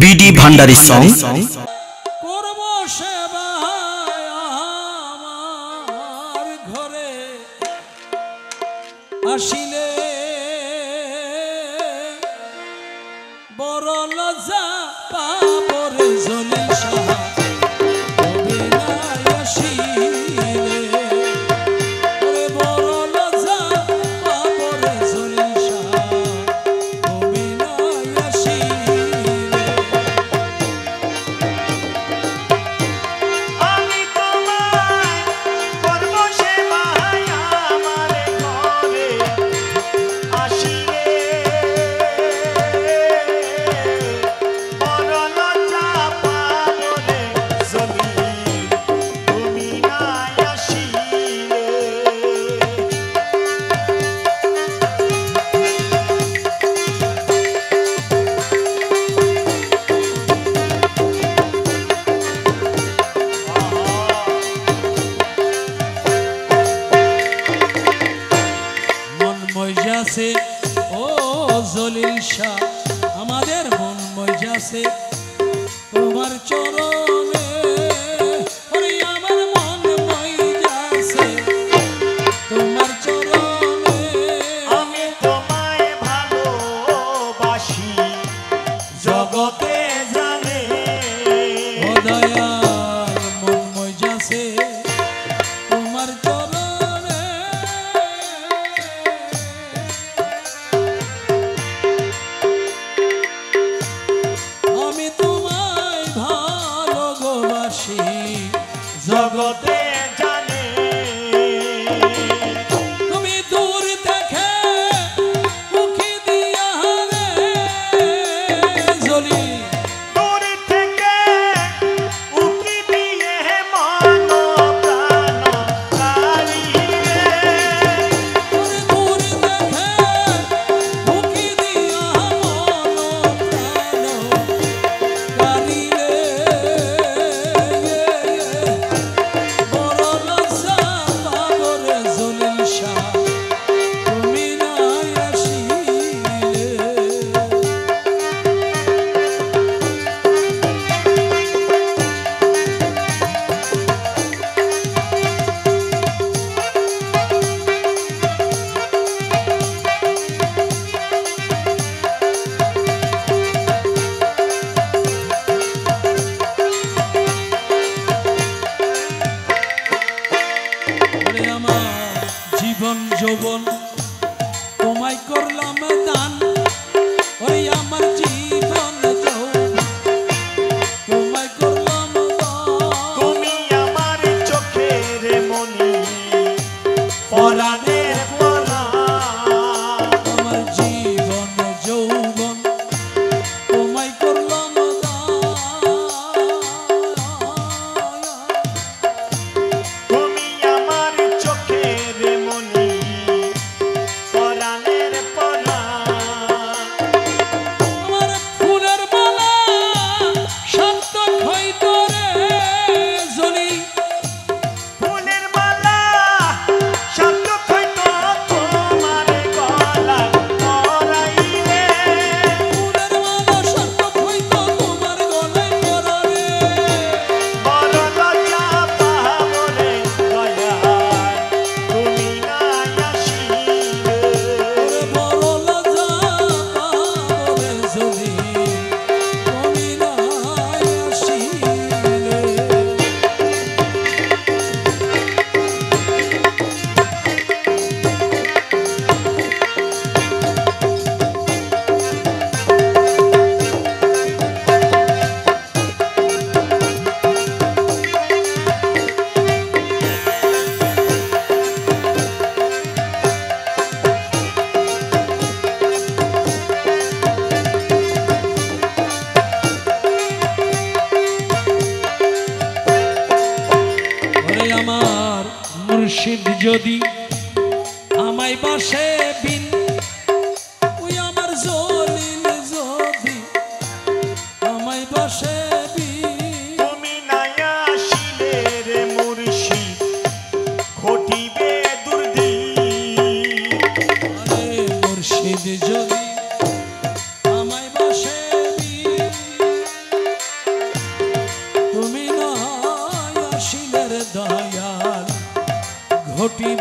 BD Bhandari song করব সেবা আমার ঘরে আসিলে বড় লজ্জা পাবরে জলিল শাহ হবে না আসিলে ওরে বড় লজ্জা পাবরে জলিল শাহ হবে না আসিলে আমি তোমায় করব সেবা আমার ঘরে আসিলে বড় লজ্জা পাবরে জলিল তুমি না আসিলে মন মইজাছে ও জলিল শাহ আমাদের মন মইজাছে তোমার চরণে ওরে আমার মন মইজাছে তোমার চরণে আমি তোমায় ভালোবাসি জগতে জানে ও দয়াল মন মইজাছে তোমার চরণে আমি তোমায় ভালোবাসি জগতে জানে তুমি দূর থেকে মুখে দিয়া রে জলি দূর থেকে উকি দিয়ে মন প্রাণ কারিলে তুমি দূর দেখে মুখে দিয়া মন প্রাণ কারিলে বড় লজ্জা পাবরে জলিল শাহ তুমি না আসিলে ওরে আমার জীবন যৌবন তোমায় করলাম দান ওরে আমার জীবন যৌবন তোমায় করলাম দান তুমি আমার চোখের মনি পরাণের পরাণ আমার জীবন যৌবন তোমায় করলাম দান তুমি আমার চোখের মনি পরাণের পরাণ আমার ফুলের মালা শান্ত হইতো রে জলি ফুলের মালা শব্দ হইতো তোমার গলা পরাইলে ফুলের মালা শান্ত হইতো তোমার গলায় পরালে বড় লজ্জা পাবরে দয়াল তুমি না আসিলে ওরে বড় লজ্জা পাবরে জলি তুমি না আসিলে ওরে আমার মুর্শিদ যদি আমায় বাসে বিন ওই আমার জলিল যদি আমায় বাসে বিন তুমি না আসিলে রে মুর্শিদ ঘটিবে দুর্দিন আরে মুর্শিদ যদি আমায় বাসে বিন ঘটিবে